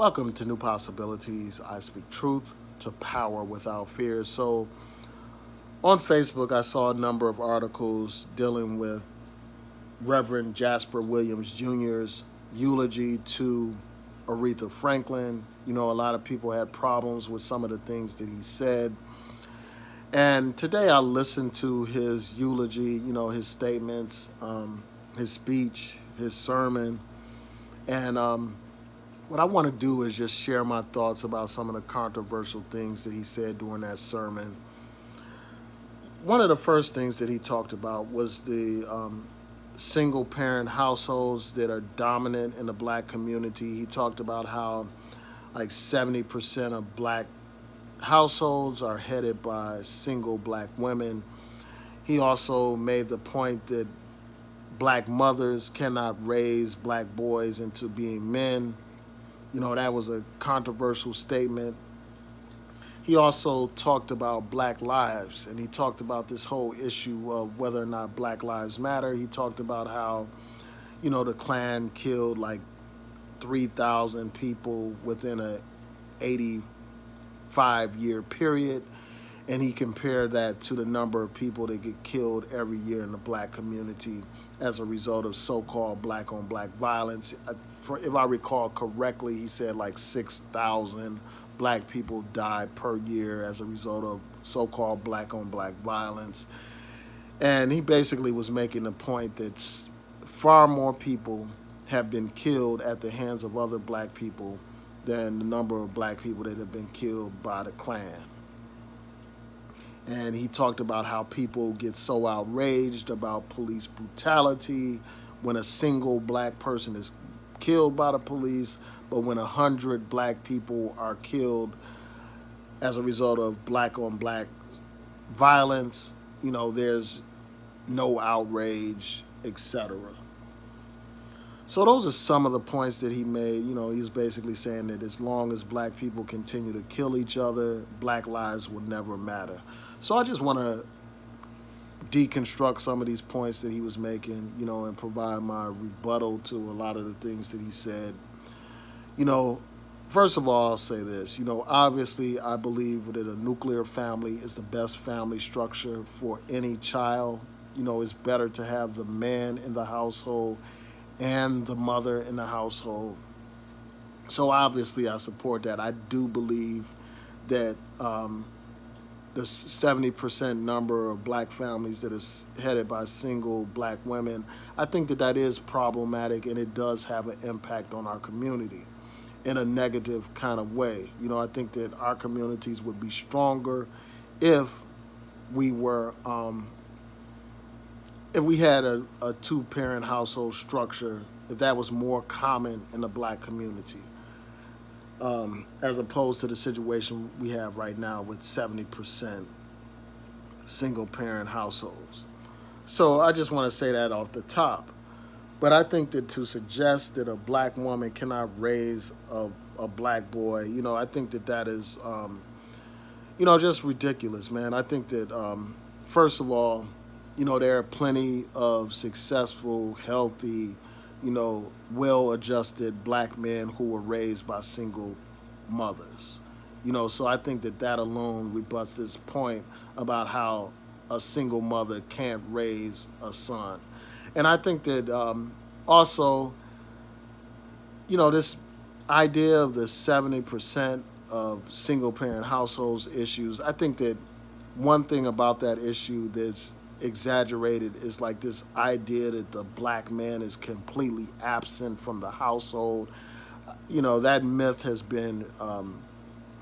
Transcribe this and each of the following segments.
Welcome to New Possibilities. I speak truth to power without fear. So, on Facebook, I saw a number of articles dealing with Reverend Jasper Williams Jr.'s eulogy to Aretha Franklin. You know, a lot of people had problems with some of the things that he said. And today I listened to his eulogy, his statements, his speech, his sermon. And what I want to do is just share my thoughts about some of the controversial things that he said during that sermon. One of the first things that he talked about was the single parent households that are dominant in the black community. He talked about how like 70% of black households are headed by single black women. He also made the point that black mothers cannot raise black boys into being men. You know, that was a controversial statement. He also talked about black lives, and he talked about this whole issue of whether or not black lives matter. He talked about how, the Klan killed like 3,000 people within a 85-year period, and he compared that to the number of people that get killed every year in the black community as a result of so-called black on black violence. If I recall correctly, he said like 6,000 black people die per year as a result of so-called black on black violence. And he basically was making the point that far more people have been killed at the hands of other black people than the number of black people that have been killed by the Klan. And he talked about how people get so outraged about police brutality when a single black person is killed by the police, but when 100 black people are killed as a result of black on black violence, there's no outrage, etc. So those are some of the points that he made. He's basically saying that as long as black people continue to kill each other, black lives will never matter. So I just want to deconstruct some of these points that he was making, and provide my rebuttal to a lot of the things that he said. You know, First of all, I'll say this. Obviously, I believe that a nuclear family is the best family structure for any child. It's better to have the man in the household and the mother in the household. So obviously, I support that. I do believe that the 70% number of black families that is headed by single black women, I think that that is problematic and it does have an impact on our community in a negative kind of way. I think that our communities would be stronger if we were if we had a two-parent household structure, if that was more common in the black community, as opposed to the situation we have right now with 70% single-parent households. So I just want to say that off the top. But I think that to suggest that a black woman cannot raise a black boy, I think that that is, just ridiculous, man. I think that, first of all, there are plenty of successful, healthy, well-adjusted black men who were raised by single mothers. So I think that that alone rebuts this point about how a single mother can't raise a son. And I think that also, this idea of the 70% of single parent households issues, I think that one thing about that issue that's exaggerated is like this idea that the black man is completely absent from the household. That myth has been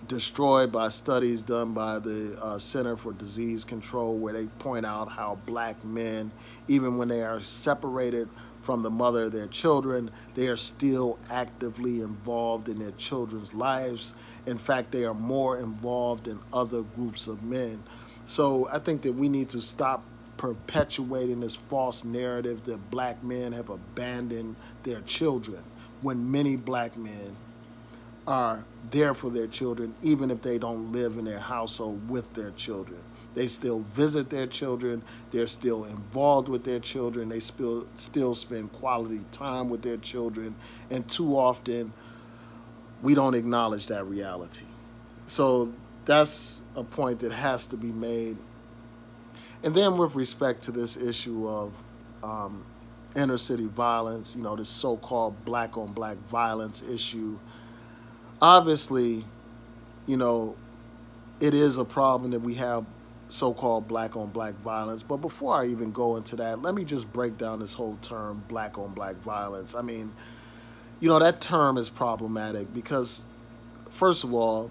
destroyed by studies done by the Center for Disease Control, where they point out how black men, even when they are separated from the mother of their children, they are still actively involved in their children's lives. In fact, they are more involved in other groups of men. So I think that we need to stop perpetuating this false narrative that black men have abandoned their children, when many black men are there for their children, even if they don't live in their household with their children. They still visit their children. They're still involved with their children. They still spend quality time with their children. And too often, we don't acknowledge that reality. So that's a point that has to be made. And then with respect to this issue of um, inner city violence, this so-called black on black violence issue, obviously, you know, it is a problem that we have so-called black on black violence. But before I even go into that, let me just break down this whole term black on black violence. I mean, that term is problematic because, first of all,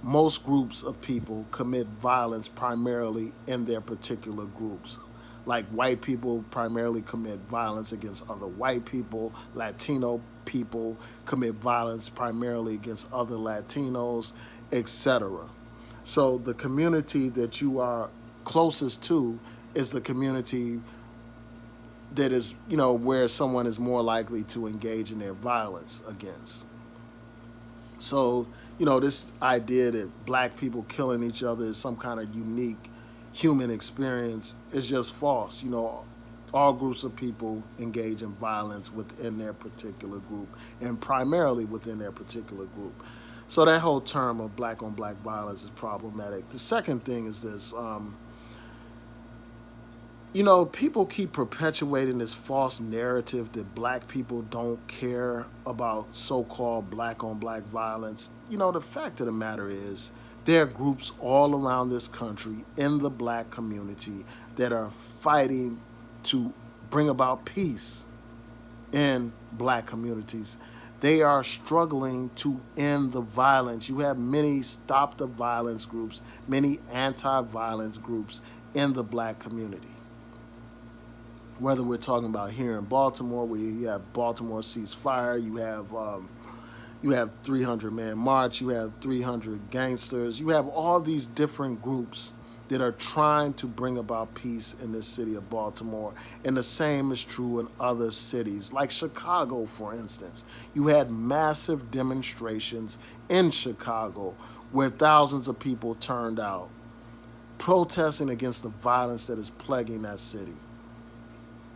most groups of people commit violence primarily in their particular groups. Like white people primarily commit violence against other white people, Latino people commit violence primarily against other Latinos, etc. So the community that you are closest to is the community that is, where someone is more likely to engage in their violence against. So, this idea that black people killing each other is some kind of unique human experience is just false. All groups of people engage in violence within their particular group and primarily within their particular group. So that whole term of black on black violence is problematic. The second thing is this. People keep perpetuating this false narrative that black people don't care about so called black on black violence. The fact of the matter is, there are groups all around this country in the black community that are fighting to bring about peace in black communities. They are struggling to end the violence. You have many stop the violence groups, many anti violence groups in the black community. Whether we're talking about here in Baltimore, where you have Baltimore Ceasefire, you have 300-man march, you have 300 gangsters, you have all these different groups that are trying to bring about peace in the city of Baltimore. And the same is true in other cities, like Chicago, for instance. You had massive demonstrations in Chicago where thousands of people turned out protesting against the violence that is plaguing that city.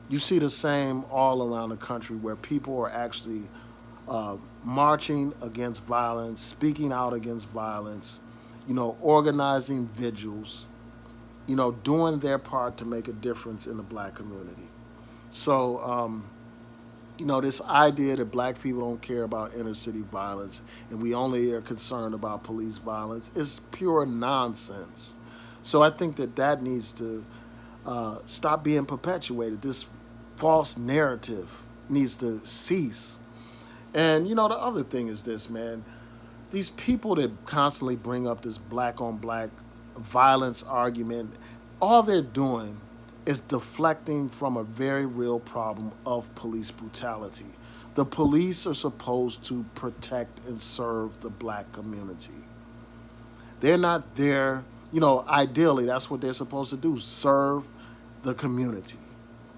You see the same all around the country where people are actually marching against violence, speaking out against violence, organizing vigils, doing their part to make a difference in the black community. So, this idea that black people don't care about inner city violence and we only are concerned about police violence is pure nonsense. So I think that needs to stop being perpetuated. This false narrative needs to cease. And the other thing is this, man. These people that constantly bring up this black on black violence argument, all they're doing is deflecting from a very real problem of police brutality. The police are supposed to protect and serve the black community. They're not there, ideally, that's what they're supposed to do, serve the community.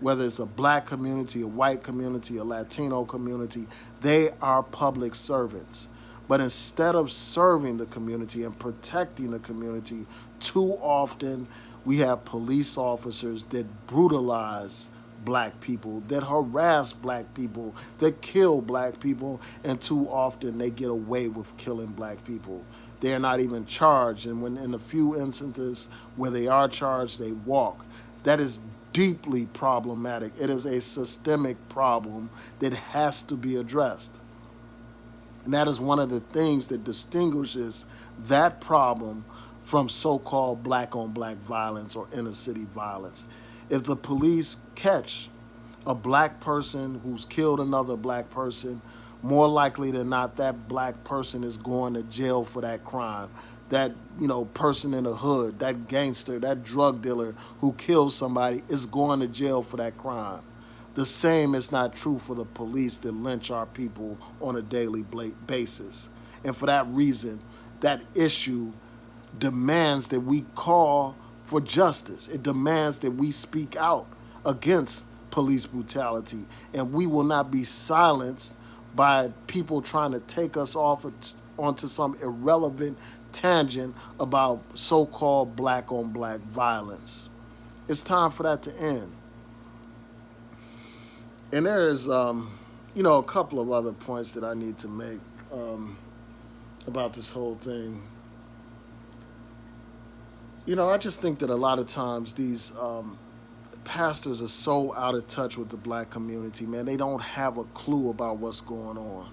Whether it's a black community, a white community, a Latino community, they are public servants. But instead of serving the community and protecting the community, too often we have police officers that brutalize black people, that harass black people, that kill black people, and too often they get away with killing black people. They're not even charged, and when in a few instances where they are charged, they walk. That is deeply problematic. It is a systemic problem that has to be addressed. And that is one of the things that distinguishes that problem from so called black on black violence or inner city violence. If the police catch a black person who's killed another black person, more likely than not, that black person is going to jail for that crime. That, person in the hood, that gangster, that drug dealer who kills somebody is going to jail for that crime. The same is not true for the police that lynch our people on a daily basis. And for that reason, that issue demands that we call for justice. It demands that we speak out against police brutality. And we will not be silenced by people trying to take us off onto some irrelevant tangent about so-called black on black violence. It's time for that to end. And there is, a couple of other points that I need to make. about this whole thing. I just think that a lot of times these pastors are so out of touch with the black community, man. They don't have a clue about what's going on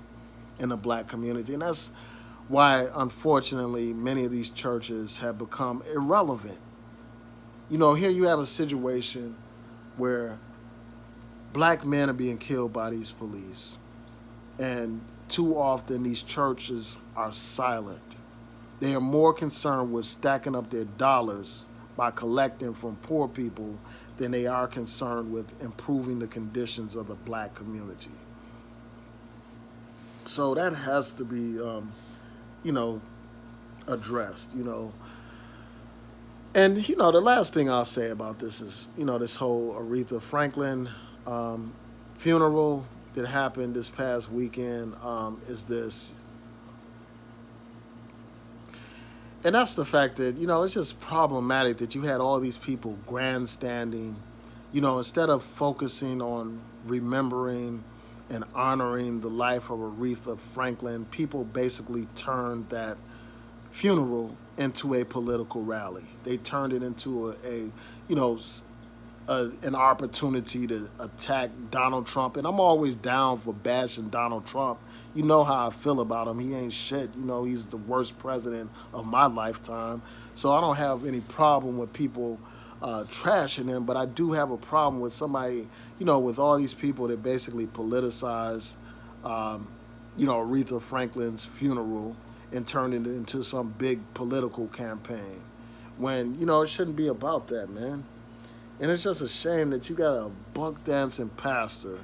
in the black community. And that's why, unfortunately, many of these churches have become irrelevant. Here you have a situation where black men are being killed by these police. And too often these churches are silent. They are more concerned with stacking up their dollars by collecting from poor people than they are concerned with improving the conditions of the black community. So that has to be, you know, addressed. And the last thing I'll say about this is, this whole Aretha Franklin funeral that happened this past weekend is this. And that's the fact that, it's just problematic that you had all these people grandstanding, instead of focusing on remembering and honoring the life of Aretha Franklin, people basically turned that funeral into a political rally. They turned it into you know, an opportunity to attack Donald Trump. And I'm always down for bashing Donald Trump. You know how I feel about him. He ain't shit. He's the worst president of my lifetime. So I don't have any problem with people trashing him, but I do have a problem with somebody, with all these people that basically politicize, Aretha Franklin's funeral and turned it into some big political campaign when, it shouldn't be about that, man. And it's just a shame that you got a buck dancing pastor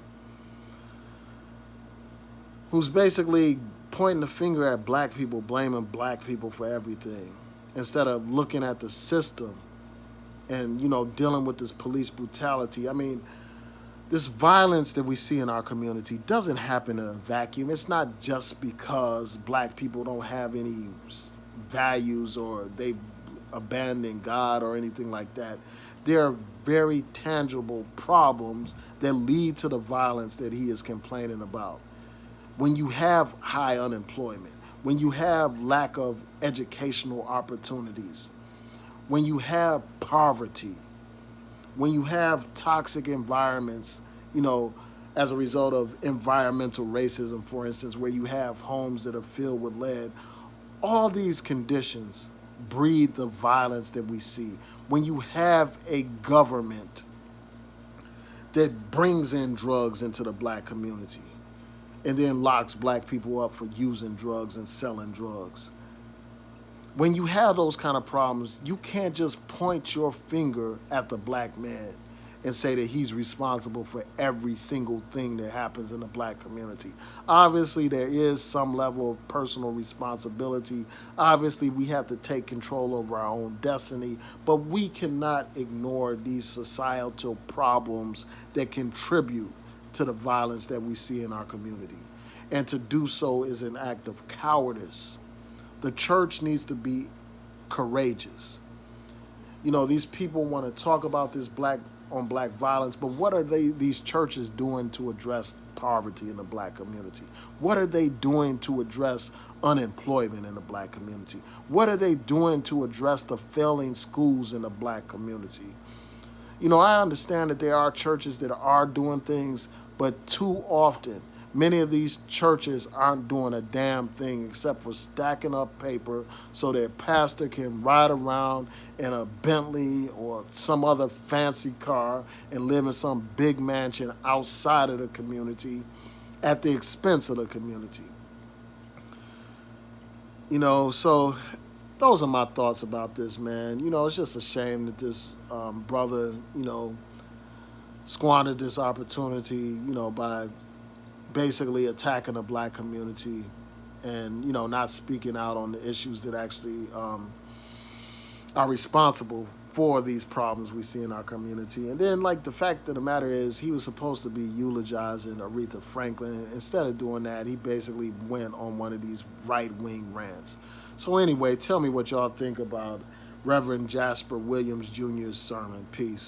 who's basically pointing the finger at black people, blaming black people for everything, instead of looking at the system and, dealing with this police brutality. I mean, this violence that we see in our community doesn't happen in a vacuum. It's not just because black people don't have any values or they abandon God or anything like that. There are very tangible problems that lead to the violence that he is complaining about. When you have high unemployment, when you have lack of educational opportunities, when you have poverty, when you have toxic environments, as a result of environmental racism, for instance, where you have homes that are filled with lead, all these conditions breed the violence that we see. When you have a government that brings in drugs into the black community and then locks black people up for using drugs and selling drugs. When you have those kind of problems, you can't just point your finger at the black man and say that he's responsible for every single thing that happens in the black community. Obviously, there is some level of personal responsibility. Obviously, we have to take control over our own destiny, but we cannot ignore these societal problems that contribute to the violence that we see in our community. And to do so is an act of cowardice. The church needs to be courageous. These people want to talk about this black on black violence, but what are these churches doing to address poverty in the black community? What are they doing to address unemployment in the black community? What are they doing to address the failing schools in the black community? I understand that there are churches that are doing things, but too often, many of these churches aren't doing a damn thing except for stacking up paper so their pastor can ride around in a Bentley or some other fancy car and live in some big mansion outside of the community at the expense of the community. So those are my thoughts about this, man. It's just a shame that this brother, squandered this opportunity, by basically attacking the black community and not speaking out on the issues that actually are responsible for these problems we see in our community. And then, like, the fact of the matter is, he was supposed to be eulogizing Aretha Franklin. Instead of doing that, he basically went on one of these right-wing rants. So anyway, tell me what y'all think about Reverend Jasper Williams Jr.'s sermon. Peace.